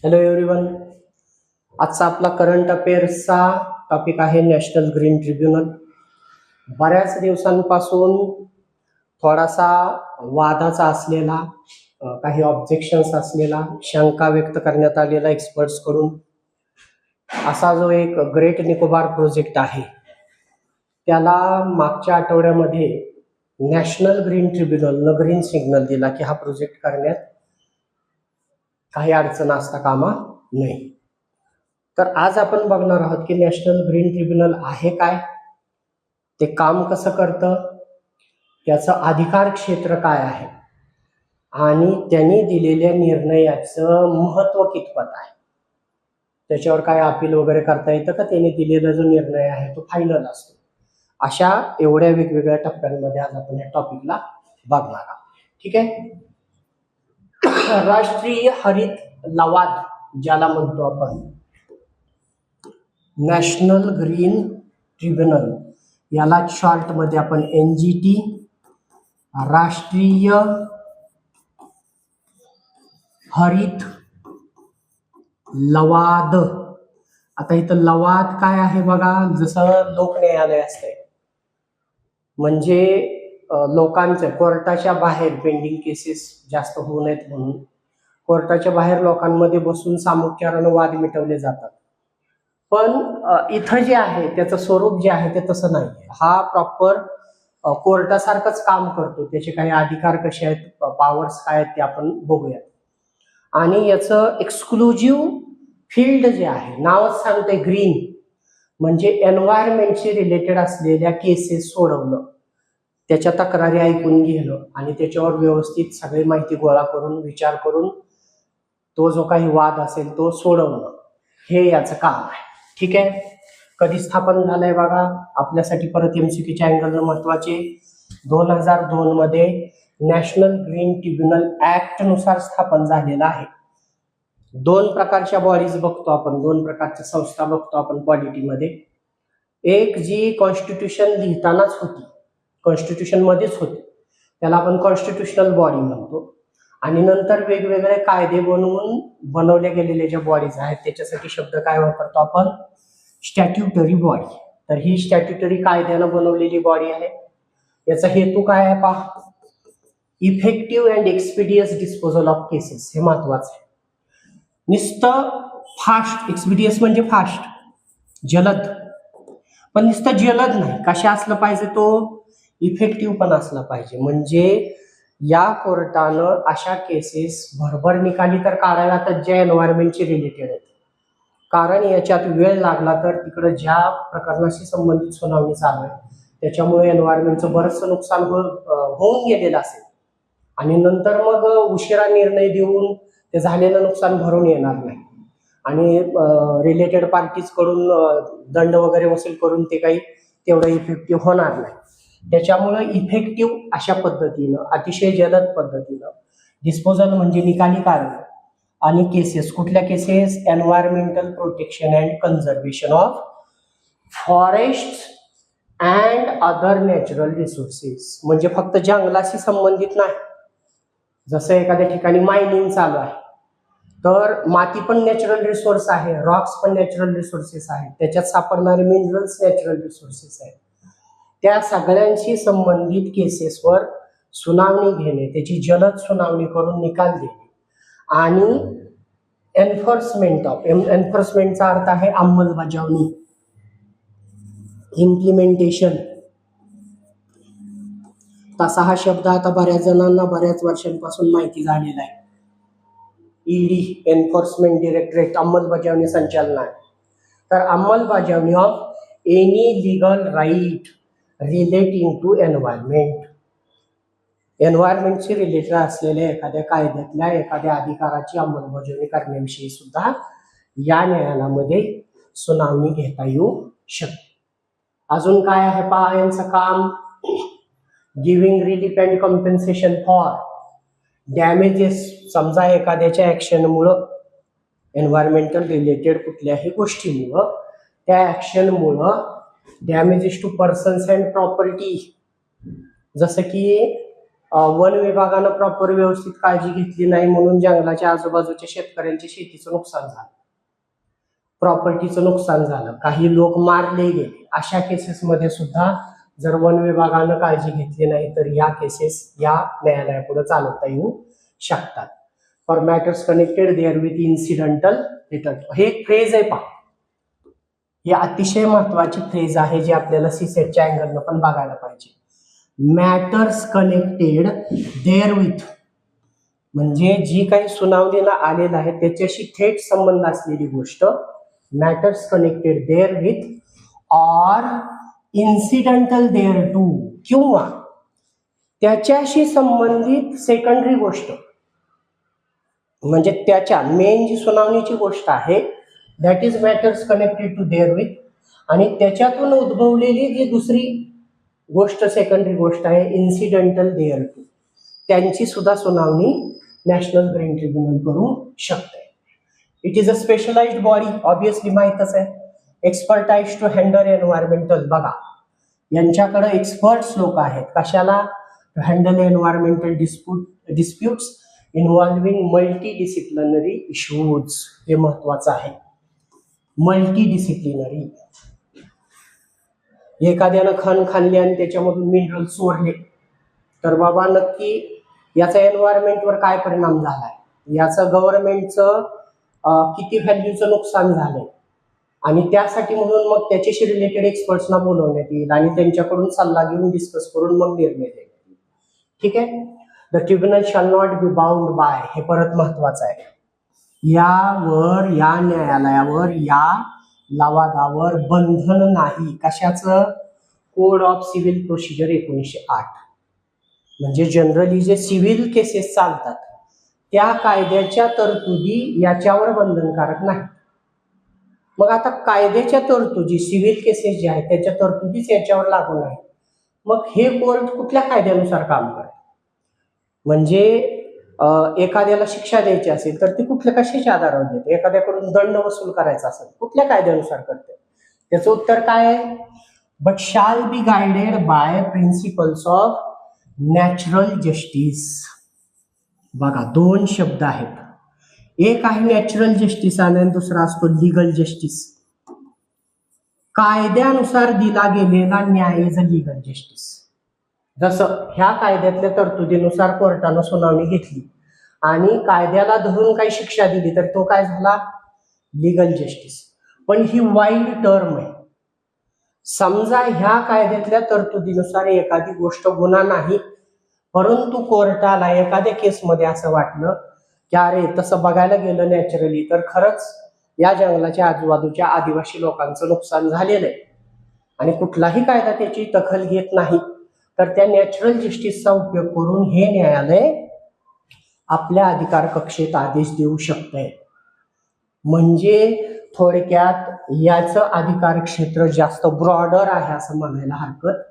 Hello everyone. आजचा आपला current अफेअर्सचा topic आहे नॅशनल ग्रीन ट्रिब्युनल. बऱ्याच दिवसांपासून थोडासा वादाचा असलेला, काही ऑब्जेक्शन्स असलेला, शंका व्यक्त करण्यात आलेला एक्सपर्ट्स कडून असा जो एक ग्रेट निकोबार प्रोजेक्ट आहे, त्याला मागच्या आठवड्यामध्ये नॅशनल ग्रीन ट्रिब्युनलनं ग्रीन सिग्नल दिला की हा प्रोजेक्ट करण्यात काही अडचण असता कामा नये. तर आज आपण बघणार आहोत की नॅशनल ग्रीन ट्रिब्युनल आहे काय, ते काम कसं करतं, त्याचं अधिकार क्षेत्र काय आहे आणि त्यांनी दिलेल्या निर्णयाचं महत्व कितपत आहे, त्याच्यावर काय अपील वगैरे करता येतं का, त्यांनी दिलेला जो निर्णय आहे तो फायनल असतो. अशा एवढ्या वेगवेगळ्या टप्प्यांमध्ये आज आपण या टॉपिकला बघणार आहोत. ठीक आहे. राष्ट्रीय हरित लवाद ज्याला म्हणतो आपण, नॅशनल ग्रीन ट्रिब्युनल, याला शॉर्ट मध्ये आपण NGT, राष्ट्रीय हरित लवाद. आता इथं लवाद काय आहे बघा, जसं लोक न्यायालय असते, म्हणजे लोकांचे कोर्टाच्या बाहेर पेंडिंग केसेस जास्त होऊ नयेत म्हणून कोर्टाच्या बाहेर लोकांमध्ये बसून सामुख्यानं वाद मिटवले जातात. पण इथं जे आहे त्याचं स्वरूप जे आहे ते तसं नाही. हा प्रॉपर कोर्टासारखंच काम करतो. त्याचे काही अधिकार कसे आहेत, पॉवर्स काय आहेत ते आपण बघूया. आणि याचं एक्सक्लुझिव्ह फील्ड जे आहे, नावच सांगते ग्रीन, म्हणजे एन्व्हायरमेंटशी रिलेटेड असलेल्या केसेस सोडवणं, त्याच्या तक्रारी ऐकून घेणं आणि त्याच्यावर व्यवस्थित सगळी माहिती गोळा करून विचार करून तो जो काही वाद असेल तो सोडवणं, हे याचं काम आहे. ठीक आहे. कधी स्थापन झालंय बघा, आपल्यासाठी परत MCQच्या अँगल महत्वाचे, 2002 मध्ये नॅशनल ग्रीन ट्रिब्युनल ऍक्ट नुसार स्थापन झालेलं आहे. दोन प्रकारच्या बॉडीज बघतो आपण, दोन प्रकारच्या संस्था बघतो आपण पॉलिटीमध्ये. एक जी कॉन्स्टिट्यूशन लिहितानाच होती, कॉन्स्टिट्यूशन मध्येच होती, त्याला आपण कॉन्स्टिट्यूशनल बॉडी म्हणतो. आणि नंतर वेगवेगळे कायदे बनवून बनवले गेलेले ज्या बॉडीज आहेत त्याच्यासाठी शब्द काय वापरतो आपण, स्टॅट्युटरी बॉडी. तर ही स्टॅट्युटरी कायद्यानं बनवलेली बॉडी आहे. याचा हेतू काय आहे पहा, effective and expeditious disposal of cases, हे महत्वाचं आहे. नुसतं फास्ट, एक्सपिडियस म्हणजे फास्ट, जलद, पण नुसतं जलद नाही, कशा असलं पाहिजे, तो इफेक्टिव्ह पण असला पाहिजे. म्हणजे या कोर्टानं अशा केसेस भरभर निकाली तर काढाव्यातच ज्या एन्व्हायरमेंटशी रिलेटेड आहेत. कारण याच्यात वेळ लागला तर तिकडं ज्या प्रकरणाशी संबंधित सुनावणी चालू आहे त्याच्यामुळे एन्व्हायरमेंटचं बरंचसं नुकसान होऊन गेलेलं असेल आणि नंतर मग उशिरा निर्णय देऊन ते झालेलं नुकसान भरून येणार नाही आणि रिलेटेड पार्टीज कडून दंड वगैरे वसूल करून ते काही तेवढं इफेक्टिव्ह होणार नाही. त्याच्यामुळे इफेक्टिव्ह अशा पद्धतीनं, अतिशय जलद पद्धतीनं डिस्पोजल म्हणजे निकाली काढणं. आणि केसेस, कुठल्या cases, environmental protection and conservation of forest and other natural resources, म्हणजे फक्त जंगलाशी संबंधित नाही. जसं एखाद्या ठिकाणी मायनिंग चालू आहे तर माती पण नॅचरल रिसोर्स आहे, रॉक्स पण नॅचरल रिसोर्सेस आहेत, त्याच्यात सापडणारे मिनरल्स नॅचरल रिसोर्सेस आहेत. त्या सगळ्यांशी संबंधित केसेसवर सुनावणी घेणे, त्याची जलद सुनावणी करून निकाल देणे. आणि एन्फोर्समेंट ऑफ, एन्फोर्समेंटचा अर्थ आहे अंमलबजावणी, इम्प्लिमेंटेशन. तसा हा शब्द आता बऱ्याच जणांना बऱ्याच वर्षांपासून माहिती झालेला आहे. ED, एन्फोर्समेंट डायरेक्टरेट, अंमलबजावणी संचालनालय. तर अंमलबजावणी of any legal right relating to environment, एन्व्हायरमेंटशी रिलेटेड असलेल्या एखाद्या कायद्यातल्या एखाद्या अधिकाराची अंमलबजावणी करण्याविषयी सुद्धा या न्यायालयामध्ये सुनावणी घेता येऊ शकते. अजून काय आहे पहा यांचं काम, giving relief and compensation for damages. समजा एखाद्याच्या ऍक्शनमुळं, एन्व्हायरमेंटल रिलेटेड कुठल्याही गोष्टीमुळं, त्या ऍक्शनमुळं damages to persons and property, जसं की वन विभागानं प्रॉपर व्यवस्थित काळजी घेतली नाही म्हणून जंगलाच्या आजूबाजूच्या शेतकऱ्यांच्या शेतीचं नुकसान झालं, प्रॉपर्टीचं नुकसान झालं, काही लोक मारले गेले. अशा केसेसमध्ये सुद्धा जर वन विभागानं काळजी घेतली नाही तर या केसेस या न्यायालयापुढे चालवता येऊ शकतात. For matters connected there with incidental return, हे एक फ्रेज आहे पहा, ही अतिशय महत्वाची फ्रेज आहे जी आपल्याला सीसेटच्या अँगलनं पण बघायला पाहिजे. मॅटर्स कनेक्टेड देअर विथ म्हणजे जी काही सुनावणीला आलेलं आहे त्याच्याशी थेट संबंध असलेली गोष्ट, matters connected there with or incidental there to, किंवा त्याच्याशी संबंधित सेकंडरी गोष्ट, म्हणजे त्याच्या मेन जी सुनावणीची गोष्ट आहे that is matters connected to there with, आणि त्याच्यातून उद्भवलेली जी दुसरी गोष्ट सेकंडरी गोष्ट आहे इन्सिडेंटल देअर टू, त्यांची सुद्धा सुनावणी नॅशनल ग्रीन ट्रिब्युनल करू शकते. It is a specialised body, obviously माहीतच आहे, एक्सपर्टाइज टू हँडल एन्व्हायरमेंटल. बघा यांच्याकडे एक्सपर्ट्स लोक आहेत कशाला, to handle environmental disputes involving multi disciplinary issues. हे महत्वाचं आहे, मल्टी डिसिप्लिनरी. एखाद्यानं खण खाल्ले आणि त्याच्यामधून मिनरल चोरले तर बाबा नक्की याचा एन्व्हायरमेंटवर काय परिणाम झालाय, याचं गव्हर्नमेंटचं किती व्हॅल्यूचं नुकसान झालंय, आणि त्यासाठी म्हणून मग त्याच्याशी रिलेटेड एक्सपर्ट्सना बोलवण्यात येईल आणि त्यांच्याकडून सल्ला घेऊन डिस्कस करून मग निर्णय देण्यात येईल. ठीक आहे. The tribunal shall not be bound by, हे परत महत्वाचं आहे. यावर, या न्यायालयावर, या लवादावर बंधन नाही. कशाचं? Code of civil procedure 1908. म्हणजे जनरली जे सिव्हिल केसेस चालतात त्या कायद्याच्या तरतुदी याच्यावर बंधनकारक नाही. मग आता कायद्याच्या तरतुदी सिव्हिल केसेस जे आहेत त्याच्या तरतुदीच याच्यावर लागू नाही, मग हे कोर्ट कुठल्या कायद्यानुसार काम करते? म्हणजे एखाद्याला शिक्षा द्यायची असेल तर ती कुठल्या कशाच्या आधारावर देते? एखाद्याकडून दंड वसूल करायचा असेल कुठल्या कायद्यानुसार करते? त्याचं उत्तर काय आहे? But shall be guided by principles of natural justice. बघा दोन शब्द आहेत, एक आहे नॅचरल जस्टिस आणि दुसरा असतो लिगल जस्टिस. कायद्यानुसार दिला गेलेला न्याय इज अ लिगल जस्टिस. जसं ह्या कायद्यातल्या तरतुदीनुसार कोर्टानं सुनावणी घेतली आणि कायद्याला धरून काही शिक्षा दिली तर तो काय झाला? Legal justice. पण ही वाईड टर्म आहे. समजा ह्या कायद्यातल्या तरतुदीनुसार एखादी गोष्ट गुन्हा नाही, परंतु कोर्टाला एखाद्या केसमध्ये असं वाटलं की अरे तसं बघायला गेलं नॅचरली तर खरंच या जंगलाच्या आजूबाजूच्या आदिवासी लोकांचं नुकसान झालेलं आहे आणि कुठलाही कायदा त्याची दखल घेत नाही, तर त्या नॅचरल जस्टिसचा उपयोग करून हे न्यायालय आपल्या अधिकार कक्षेत आदेश देऊ शकते. म्हणजे थोडक्यात याचं अधिकार क्षेत्र जास्त ब्रॉडर आहे असं म्हणायला हरकत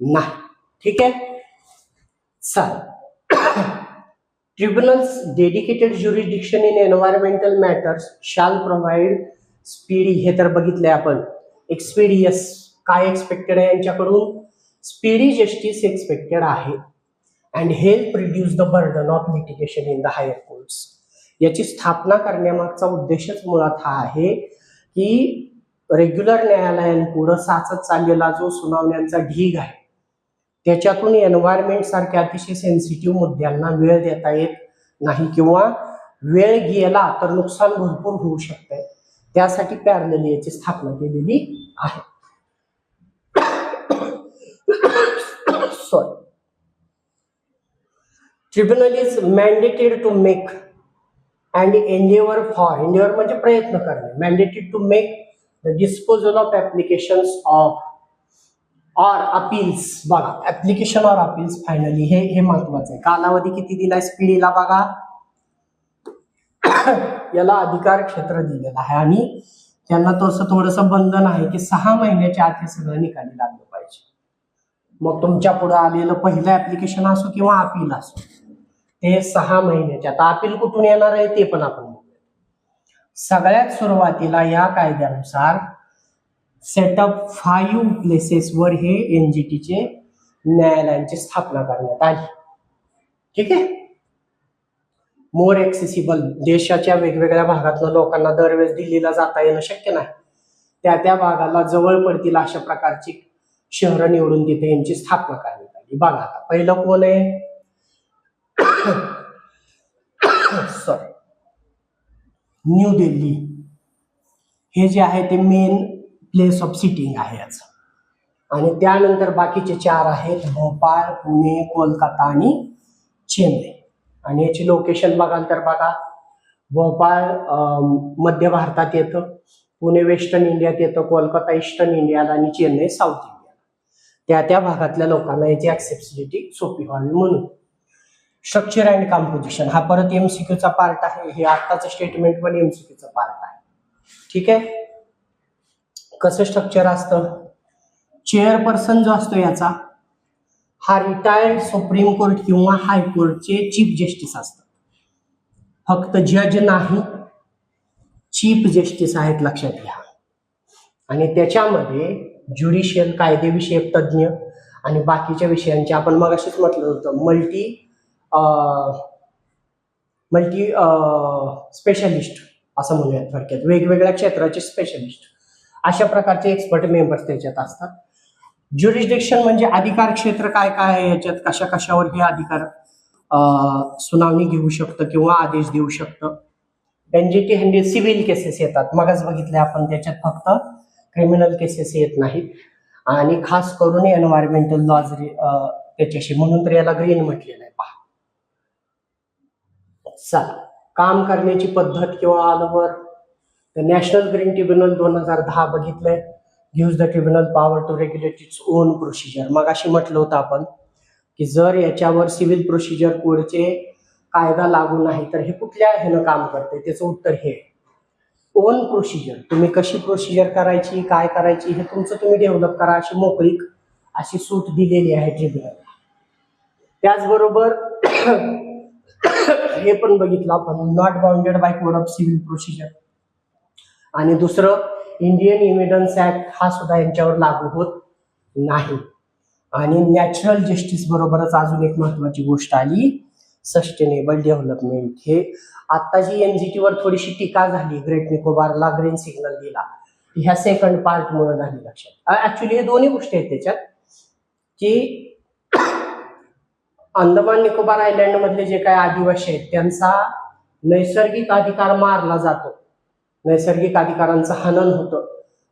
नाही. ठीक आहे. Tribunals dedicated jurisdiction in environmental matters shall provide speedy. हे तर बघितलंय आपण. एक्सपिडियस काय एक्सपेक्टेड आहे यांच्याकडून? स्पीडी जस्टिस एक्सपेक्टेड आहे. And help reduce the burden of litigation in the higher courts. याची स्थापना करण्यामागचा उद्देशच मुळात हा आहे की रेग्युलर न्यायालयांपुढे साचत चाललेला जो सुनावण्यांचा ढीग आहे त्याच्यातून एन्व्हायरमेंट सारख्या अतिशय सेन्सिटिव्ह मुद्द्यांना वेळ देता येत नाही, किंवा वेळ गेला तर नुकसान भरपूर होऊ शकते. त्यासाठी पॅरलल याची स्थापना केलेली आहे. Sorry. Tribunal is mandated to make and endeavour for, endeavour म्हणजे प्रयत्न करणे, mandated to make the disposal of applications of or appeals. बघा ऍप्लिकेशन ऑर अपील्स फायनली, हे महत्वाचं आहे. कालावधी किती दिलाय स्पीडीला बघा. याला अधिकार क्षेत्र दिलेलं आहे आणि त्यांना तसं थोडंसं बंधन आहे की 6 महिन्याच्या आत हे सगळं निकाली लागलं पाहिजे. मग तुमच्या पुढे आलेलं पहिलं ऍप्लिकेशन असो किंवा अपील असो ते 6 महिन्याच्या. आता अपील कुठून येणार आहे ते पण आपण बघूया. सगळ्यात सुरुवातीला या कायद्यानुसार सेटअप 5 प्लेसेसवर हे एनजीटीचे न्यायालयांची स्थापना करण्यात आली. ठीक आहे. मोर ऍक्सेसिबल, देशाच्या वेगवेगळ्या भागातल्या लोकांना दरवेळेस दिल्लीला जाता येणं शक्य नाही, त्या भागाला जवळ पडतील अशा प्रकारची शहरं निवडून तिथे यांची स्थापना करण्यात आली. बघा आता पहिलं कोण आहे, सॉरी, न्यू दिल्ली हे जे आहे ते मेन प्लेस ऑफ सिटिंग आहे याचं. आणि त्यानंतर बाकीचे 4 आहेत, भोपाळ, पुणे, कोलकाता आणि चेन्नई. आणि याची लोकेशन बघाल तर बघा, भोपाळ मध्य भारतात येतं, पुणे वेस्टर्न इंडियात येतं, कोलकाता ईस्टर्न इंडियाला आणि चेन्नई साऊथ इंडियाला. त्या भागातल्या लोकांना याची ऍक्सेसिबिलिटी सोपी व्हावी म्हणून. स्ट्रक्चर अँड कंपोजिशन हा परत एमसीक्यूचा पार्ट आहे, हे आत्ताचं स्टेटमेंट पण एमसीक्यूचा पार्ट आहे. ठीक आहे. कसं स्ट्रक्चर असतं, चेअरपर्सन जो असतो याचा हा रिटायर्ड सुप्रीम कोर्ट किंवा हायकोर्टचे चीफ जस्टिस असतात. फक्त जज नाही, चीफ जस्टिस आहेत लक्षात घ्या. आणि त्याच्यामध्ये ज्युडिशियल कायदेविषयक तज्ज्ञ आणि बाकीच्या विषयांचे आपण मगाशीच म्हटलं होतं मल्टी स्पेशलिस्ट असं म्हणूयात थोडक्यात, वेगवेगळ्या क्षेत्राचे स्पेशलिस्ट अशा प्रकारचे एक्सपर्ट मेंबर्स त्याच्यात असतात. ज्युरिस्डिक्शन म्हणजे अधिकार क्षेत्र काय काय आहे याच्यात, कशा कशावर हे अधिकार सुनावणी घेऊ शकतं किंवा आदेश देऊ शकतं. एनजीटी हँडल सिव्हिल केसेस येतात, मगच बघितले आपण, त्याच्यात फक्त क्रिमिनल केसेस येत नाहीत. आणि खास करून एन्व्हायरमेंटल लॉज त्याच्याशी, म्हणून तर याला ग्रीन म्हटलेलं आहे. पहा चला, काम करण्याची पद्धत किंवा ऑलओव्हर नॅशनल ग्रीन ट्रिब्युनल 2010 बघितलंय, gives the tribunal power to regulate its own procedure. मग अशी म्हटलं होतं आपण की जर याच्यावर सिव्हिल प्रोसिजर कोडचे कायदा लागू नाही तर हे कुठल्या ह्यानं काम करते, त्याचं उत्तर हे ओन प्रोसिजर. तुम्ही कशी प्रोसिजर करायची, काय करायची हे तुमचं तुम्ही डेव्हलप करा, अशी मोकळीक अशी सूट दिलेली आहे ट्रिब्युनलला. त्याचबरोबर हे पण बघितलं आपण, not bounded by code of civil procedure. आणि दुसरं इंडियन एव्हिडन्स ऍक्ट हा सुद्धा यांच्यावर लागू होत नाही. आणि नॅचरल जस्टिस बरोबरच अजून एक महत्वाची गोष्ट आली, सस्टेनेबल डेव्हलपमेंट. हे आता जी एनजीटी वर थोडीशी टीका झाली, ग्रेट निकोबारला ग्रीन सिग्नल दिला, ह्या सेकंड पार्ट मुळे झाली लक्षात. ऍक्च्युली हे दोन्ही गोष्टी आहेत त्याच्यात, की अंदमान निकोबार आयलँड मधले जे काही आदिवासी आहेत त्यांचा नैसर्गिक अधिकार मारला जातो, नैसर्गिक अधिकारांचं हनन होतं,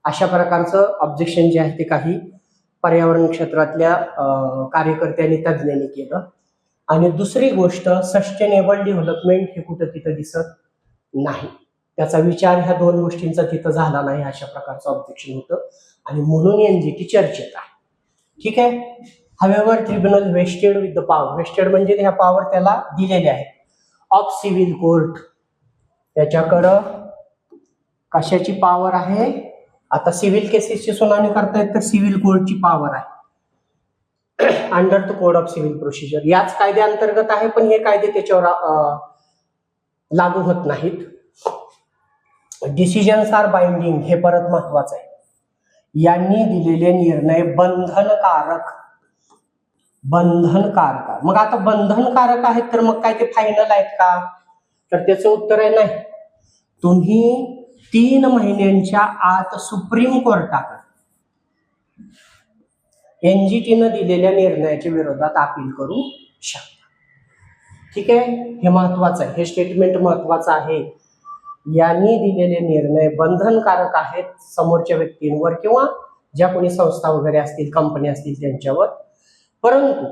अशा प्रकारचं ऑब्जेक्शन जे आहे ते काही पर्यावरण क्षेत्रातल्या कार्यकर्त्यांनी तज्ज्ञांनी केलं. आणि दुसरी गोष्ट, सस्टेनेबल डेव्हलपमेंट हे कुठं तिथं दिसत नाही, त्याचा विचार ह्या दोन गोष्टींचा तिथं झाला नाही, अशा प्रकारचं ऑब्जेक्शन होतं. आणि म्हणून एनजीटी चर्चेत आहे. ठीक आहे. However tribunal vested with the power, vested म्हणजे ह्या पॉवर त्याला दिलेले आहेत, ऑफ सिव्हिल कोर्ट. त्याच्याकडं कशाची पॉवर आहे, आता सिव्हिल केसेसची सुनावणी करतायत तर सिव्हिल कोर्टची पॉवर आहे under the code of civil procedure. याच कायद्याअंतर्गत आहे, पण हे कायदे त्याच्यावर लागू होत नाहीत. डिसिजन्स आर बाइंडिंग, हे परत महत्वाचं आहे. यांनी दिलेले निर्णय बंधनकारक. मग आता बंधनकारक आहेत तर मग काय ते फायनल आहेत का, तर त्याचं उत्तर आहे नाही. तुम्ही 3 महिन्यांच्या आत सुप्रीम कोर्टाकडे एनजीटीनं दिलेल्या निर्णयाच्या विरोधात अपील करू शकता. ठीक आहे. हे महत्वाचं आहे, हे स्टेटमेंट महत्वाचं आहे. यांनी दिलेले निर्णय बंधनकारक आहेत समोरच्या व्यक्तींवर किंवा ज्या कोणी संस्था वगैरे असतील, कंपनी असतील त्यांच्यावर, परंतु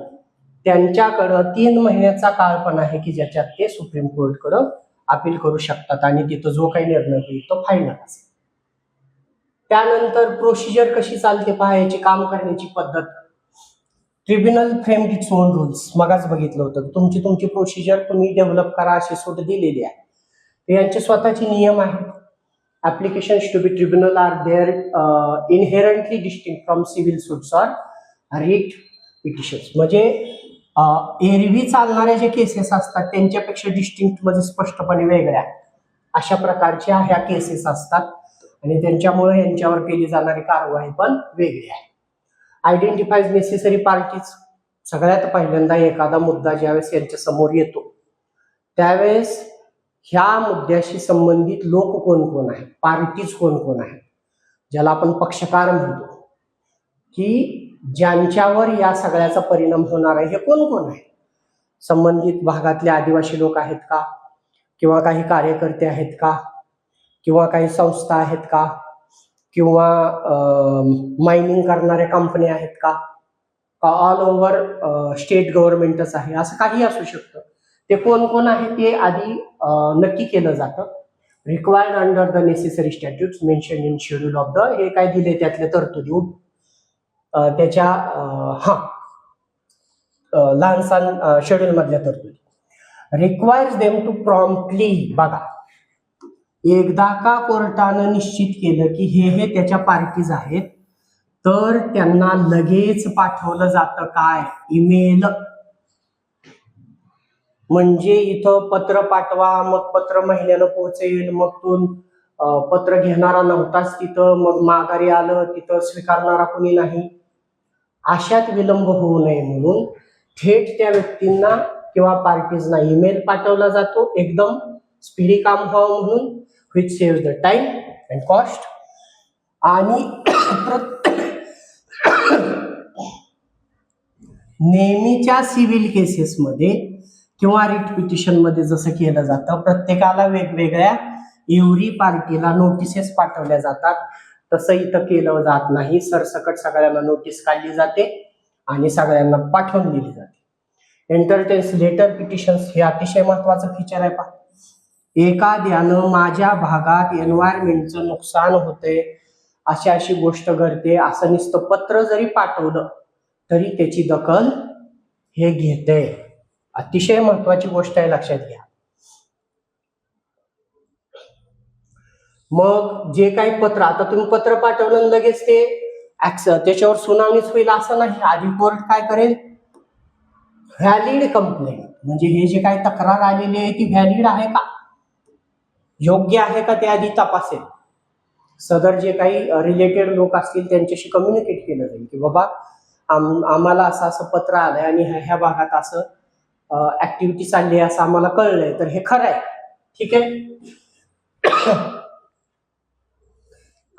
त्यांच्याकडं 3 महिन्याचा काळ पण आहे की ज्याच्यात ते सुप्रीम कोर्टकडं अपील करू शकतात आणि तिथं जो काही निर्णय होईल तो फायनल असेल. त्यानंतर प्रोसिजर कशी चालते पाहायची, काम करण्याची पद्धत. Tribunal framed its own rules, मगाच बघितलं होतं, तुमची प्रोसिजर तुम्ही डेव्हलप करा अशी सूट दिलेली आहे. यांचे स्वतःचे नियम आहेत. Applications to be tribunal are there inherently distinct from civil suits or writ petitions. म्हणजे एरवी चालणाऱ्या जे केसेस असतात त्यांच्यापेक्षा डिस्टिंक्ट म्हणजे स्पष्टपणे वेगळ्या अशा प्रकारच्या ह्या केसेस असतात आणि त्यांच्यामुळे यांच्यावर केली जाणारी कारवाई पण वेगळी आहे. आयडेंटिफाईज नेसेसरी पार्टीज, सगळ्यात पहिल्यांदा एखादा मुद्दा ज्यावेळेस यांच्या समोर येतो त्यावेळेस ह्या मुद्द्याशी संबंधित लोक कोण कोण आहेत, पार्टीज कोण कोण आहेत, ज्याला आपण पक्षकार म्हणतो, की ज्यांच्यावर या सगळ्याचा परिणाम होणार आहे हे कोण कोण आहे. संबंधित भागातले आदिवासी लोक आहेत का, किंवा काही कार्यकर्ते आहेत का, किंवा काही संस्था आहेत का, किंवा मायनिंग करणाऱ्या कंपन्या आहेत का ऑल ओव्हर स्टेट गव्हर्नमेंटच आहे, असं काही असू शकतं. ते कोण कोण आहे ते आधी नक्की केलं जातं. Required under the necessary statutes mention in schedule of the, हे काय दिले त्यातले तरतुदी त्याच्या लहान सहान शेड्यूल मधल्या तरतुदी. रिक्वायर्स देम टू प्रॉम्प्टली, बघा एकदा का कोर्टानं निश्चित केलं की हे त्याच्या पार्टीज आहेत तर त्यांना लगेच पाठवलं जातं काय, ईमेल. म्हणजे इथं पत्र पाठवा, मग पत्र महिन्यानं पोहोचेल, मग तो पत्र घेणारा नव्हताच तिथं, मग माघारी आलं, तिथं स्वीकारणारा कोणी नाही, अशात विलंब होऊ नये म्हणून थेट त्या व्यक्तींना किंवा पार्टीजना ईमेल पाठवला जातो, एकदम स्पीडी काम व्हावं म्हणून, which saves the time and cost. आणि नेहमीच्या सिव्हिल केसेसमध्ये किंवा रिट पिटिशन मध्ये जसं केलं जातं, प्रत्येकाला वेगवेगळ्या एव्हरी पार्टीला नोटिसेस पाठवल्या जातात, तसं इथं केलं जात नाही. सरसकट सगळ्यांना नोटीस काढली जाते आणि सगळ्यांना पाठवून दिली जाते. एंटरटेन्स लेटर पिटिशन्स हे अतिशय महत्वाचं फीचर आहे. पहा, एखाद्यानं माझ्या भागात एन्व्हायरमेंटचं नुकसान होतंय, अशी गोष्ट घडते, असं नुसतं पत्र जरी पाठवलं तरी त्याची दखल हे घेते. अतिशय महत्वाची गोष्ट आहे, लक्षात घ्या. मग जे काही पत्र, आता तुम्ही पत्र पाठवलं लगेच ते त्याच्यावर सुनावणीच होईल असं नाही. आधी कोर्ट काय करेल, व्हॅलिड कंप्लेंट, म्हणजे हे जे काही तक्रार आलेली आहे ती व्हॅलिड आहे का, योग्य आहे का, ते आधी तपासेल. सदर जे काही रिलेटेड लोक असतील त्यांच्याशी कम्युनिकेट केलं जाईल की बाबा आम्हाला असं असं पत्र आलंय आणि ह्या भागात असं ऍक्टिव्हिटी चालली आहे असं आम्हाला कळलंय, तर हे खरं आहे, ठीक आहे.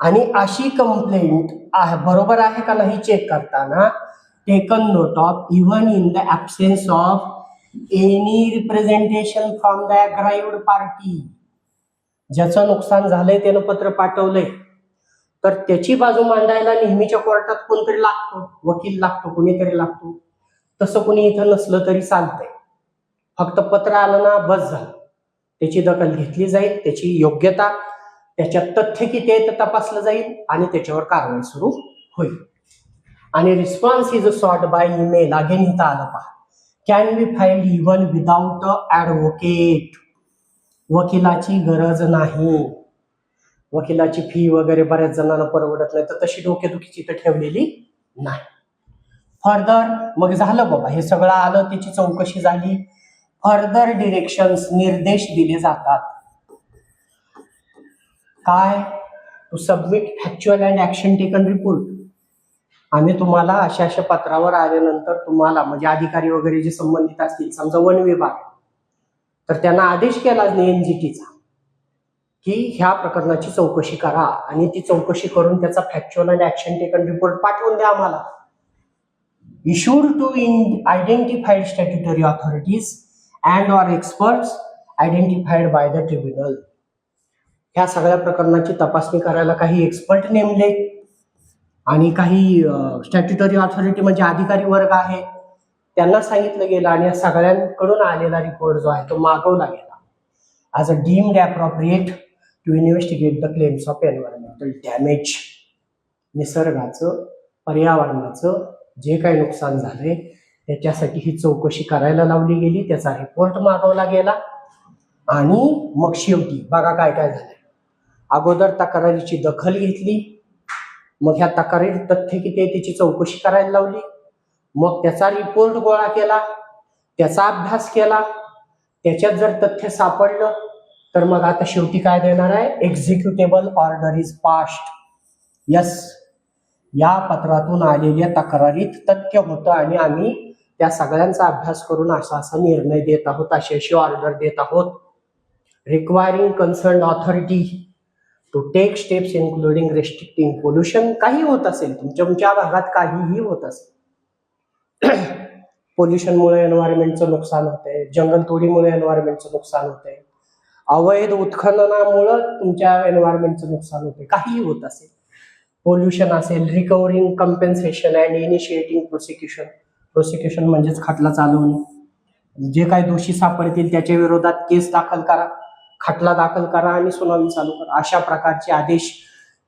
आणि अशी कंप्लेंट बरोबर आहे का नाही चेक करताना taken note of even in the absence of any representation from the aggrieved party. ज्याचं नुकसान झालंय त्यानं पत्र पाठवलंय तर त्याची बाजू मांडायला नेहमीच्या कोर्टात कोणतरी लागतो, वकील लागतो, कोणीतरी लागतो. तसं कोणी इथं नसलं तरी चालतंय, फक्त पत्र आलं ना बस झालं. त्याची दखल घेतली जाईल, त्याची योग्यता, त्याच्यात तथ्य किती आहे तपासलं जाईल आणि त्याच्यावर कारवाई सुरू होईल. आणि response is sort by email. Again इथं आलं पहा, can be filed even without advocate. वकिलाची गरज नाही, वकिलाची फी वगैरे बऱ्याच जणांना परवडत नाही, तर तशी डोकेदुखीची तर ठेवलेली नाही. फर्दर मग झालं बाबा, हे सगळं आलं, त्याची चौकशी झाली. फर्दर डिरेक्शन्स, निर्देश दिले जातात. काय, to submit factual and action taken report. आम्ही तुम्हाला अशा अशा पत्रावर आल्यानंतर तुम्हाला म्हणजे अधिकारी वगैरे जे संबंधित असतील, समजा वन विभाग, तर त्यांना आदेश केला एनजीटीचा की ह्या प्रकरणाची चौकशी करा आणि ती चौकशी करून त्याचा factual and action taken report पाठवून द्या आम्हाला. Issued to identified statutory authorities and or experts identified by the tribunal. ह्या सगळ्या प्रकरणाची तपासणी करायला काही एक्सपर्ट नेमले आणि काही स्टॅट्युटरी ऑथॉरिटी म्हणजे अधिकारी वर्ग आहे, त्यांना सांगितलं गेलं आणि या सगळ्यांकडून आलेला रिपोर्ट जो आहे तो मागवला गेला as a deemed appropriate to investigate the claims of environmental damage. निसर्गाचं, पर्यावरणाचं जे काही नुकसान झालंय त्याच्यासाठी ही चौकशी करायला लावली गेली, त्याचा रिपोर्ट मागवला गेला आणि मग शेवटी बघा काय काय झालंय. अगोदर तक्रारीची दखल घेतली, मग ह्या तक्रारीत तथ्य किती आहे त्याची चौकशी करायला लावली, मग त्याचा रिपोर्ट गोळा केला, त्याचा अभ्यास केला, त्याच्यात जर तथ्य सापडलं तर मग आता शेवटी काय देणार आहे, executable order is passed. Yes, या पत्रातून आलेल्या तक्रारीत तथ्य होतं आणि आम्ही त्या सगळ्यांचा अभ्यास करून असा असा निर्णय देत आहोत, अशी अशी ऑर्डर देत आहोत. Requiring concern authority to take steps including restricting pollution. काही होत असेल तुमच्या भागात, काहीही होत असेल, पोल्युशनमुळे एन्व्हायरमेंटचं नुकसान होतंय, जंगलतोडीमुळे एन्व्हायरमेंटचं नुकसान होतंय, अवैध उत्खननामुळे तुमच्या एन्व्हायरमेंटचं नुकसान होते, काहीही होत असेल, पोल्युशन असेल, recovering compensation and initiating prosecution. Prosecution म्हणजेच खटला चालवणे. जे काही दोषी सापडतील त्याच्या विरोधात केस दाखल करा, खटला दाखल करा आणि सुनावणी चालू करा. अशा प्रकारचे आदेश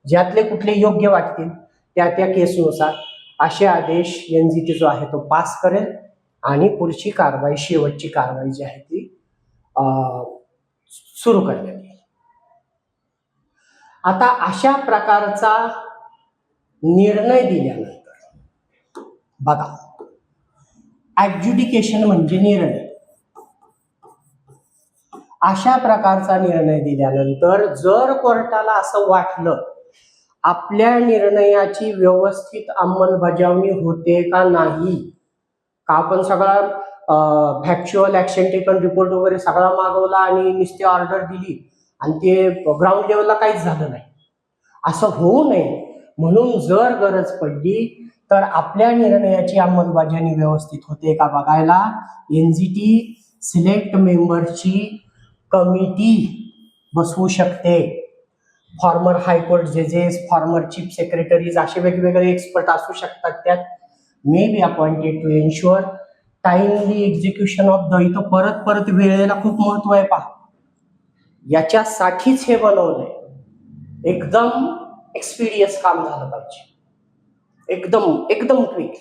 ज्यातले कुठले योग्य वाटतील त्या त्या केसनुसार असे आदेश एनजीटी जो आहे तो पास करेल आणि पुढची कारवाई, शेवटची कारवाई जी आहे ती सुरू करण्यात येईल. आता अशा प्रकारचा निर्णय दिल्यानंतर बघा, ऍडज्युडिकेशन म्हणजे निर्णय. अशा प्रकारचा निर्णय दिल्यानंतर जर कोर्टाला असं वाटलं आपल्या निर्णयाची व्यवस्थित अंमलबजावणी होते का नाही, का आपण सगळा फॅक्च्युअल ऍक्शन टेकन रिपोर्ट वगैरे सगळा मागवला आणि नुसती ऑर्डर दिली आणि ते ग्राउंड लेवलला काहीच झालं नाही, असं होऊ नये म्हणून जर गरज पडली तर आपल्या निर्णयाची अंमलबजावणी व्यवस्थित होते का बघायला एनजीटी सिलेक्ट मेंबरची कमिटी बसवू शकते. फॉर्मर हायकोर्ट जजेस, फॉर्मर चीफ सेक्रेटरीज असे वेगवेगळे एक्सपर्ट असू शकतात. त्यात may be appointed to ensure timely execution of the. इथं परत परत वेळेला खूप महत्व आहे पहा, याच्यासाठीच हे बनवलंय. एकदम एक्सपिरियन्स काम झालं पाहिजे, एकदम एकदम क्विक.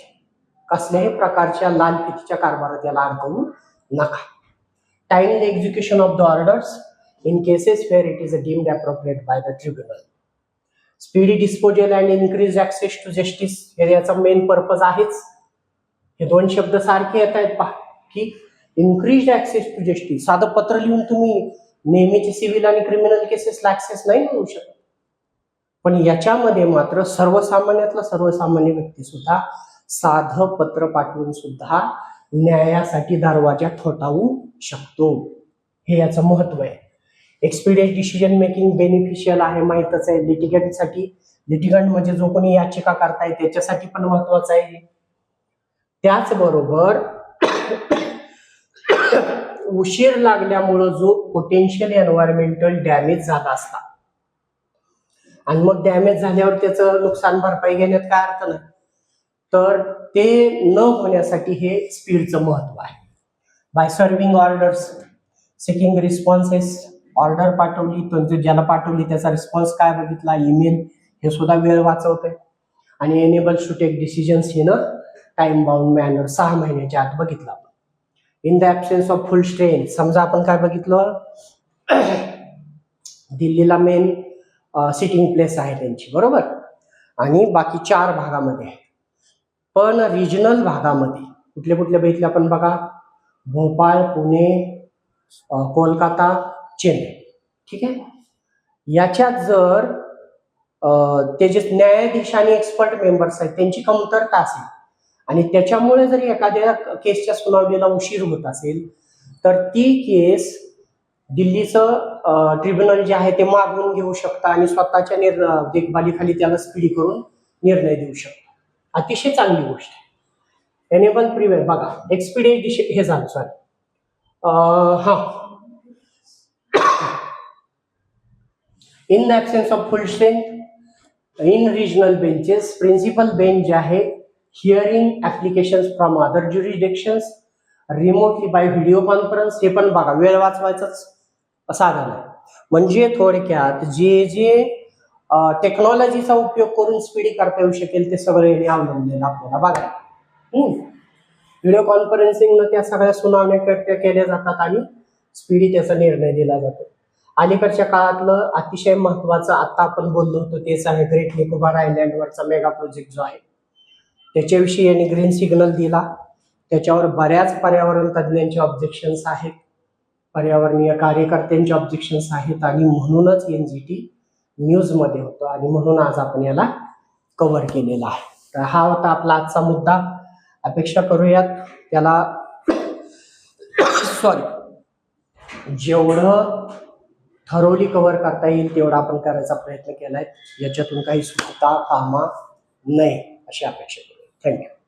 कसल्याही प्रकारच्या लाल फितीच्या कारभारात याला अडकवू नका. Timely execution of the orders in cases where it is deemed appropriate by the tribunal. Speedy disposal and increased access to justice हे याचा मेन पर्पज आहेच. हे दोन शब्द सारखे येत आहेत पहा, की इन्क्रीज ऍक्सेस टू जस्टिस. साधं पत्र लिहून तुम्ही नेहमीचे सिव्हिल आणि क्रिमिनल केसेसला ऍक्सेस नाही मिळू शकत, पण याच्यामध्ये मात्र सर्वसामान्यातला सर्वसामान्य व्यक्ती सुद्धा साधं पत्र पाठवून सुद्धा न्यायासाठी दरवाजा ठोठावू शकतो. हे याचं महत्व आहे. एक्सपिडियंट डिसिजन मेकिंग बेनिफिशियल आहे, माहितच आहे. लिटिगंटसाठी, लिटिगंट म्हणजे जो कोणी याचिका करताय त्याच्यासाठी पण महत्वाचं आहे. त्याचबरोबर उशीर लागल्यामुळं जो पोटेन्शियल एन्व्हायरमेंटल डॅमेज झाला असता आणि मग डॅमेज झाल्यावर त्याचं नुकसान भरपाई घेण्यात काय अर्थ नाही, तर ते न होण्यासाठी हे स्पीडचं महत्व आहे. By serving orders, seeking responses. Order पाठवली, तो ज्याला पाठवली त्याचा रिस्पॉन्स काय बघितला, ईमेल, हे सुद्धा वेळ वाचवतंय. आणि enables to take decisions in a time bound manner. 6 महिन्याच्या आत बघितलं आपण. In the absence of full strength. समजा आपण काय बघितलं, दिल्लीला मेन सिटिंग प्लेस आहे त्यांची, बरोबर, आणि बाकी 4 भागामध्ये आहे. पण रिजनल भागामध्ये कुठले कुठले बघितले आपण बघा, भोपाळ, पुणे, कोलकाता, चेन्नई. ठीक आहे. याच्यात जर ते जे न्यायाधीश आणि एक्सपर्ट मेंबर्स आहेत त्यांची कमतरता असेल आणि त्याच्यामुळे जर एखाद्या केसच्या सुनावणीला उशीर होत असेल तर ती केस दिल्लीचं ट्रिब्युनल जे आहे ते मागून घेऊ शकतं आणि स्वतःच्या देखभालीखाली त्याला स्पीडी करून निर्णय देऊ शकतं. अतिशय चांगली गोष्ट आहे. एनेबल प्रिव्हेंट बघा, एक्सपिडिएट हे झालं, sorry, in the absence of full strength in regional benches, principal bench जे आहे hearing applications from other jurisdictions remotely by video conference. हे पण बघा, वेळ वाचवायचंच साधन आहे. म्हणजे थोडक्यात जे जे टेक्नॉलॉजीचा उपयोग करून स्पीडी करता येऊ शकेल ते सगळं याने अवलंबलेलं आपल्याला बघा. व्हिडिओ कॉन्फरन्सिंगनं त्या सगळ्या सुनावण्या केल्या जातात आणि स्पीडी त्याचा निर्णय दिला जातो. अलीकडच्या काळातलं अतिशय महत्वाचं आता आपण बोललो होतो तेच आहे ग्रेट निकोबार आयलँडवरचा मेगा प्रोजेक्ट जो आहे त्याच्याविषयी यांनी ग्रीन सिग्नल दिला. त्याच्यावर बऱ्याच पर्यावरण तज्ज्ञांचे ऑब्जेक्शन्स आहेत, पर्यावरणीय कार्यकर्त्यांचे ऑब्जेक्शन्स आहेत आणि म्हणूनच एनजीटी न्यूजमध्ये होतो आणि म्हणून आज आपण याला कव्हर केलेला आहे. तर हा होता आपला आजचा मुद्दा. अपेक्षा करूयात त्याला सॉरी जेवढं थरोली कव्हर करता येईल तेवढा आपण करायचा प्रयत्न केलाय. याच्यातून काही सुटता कामा नये अशी अपेक्षा करू. थँक्यू.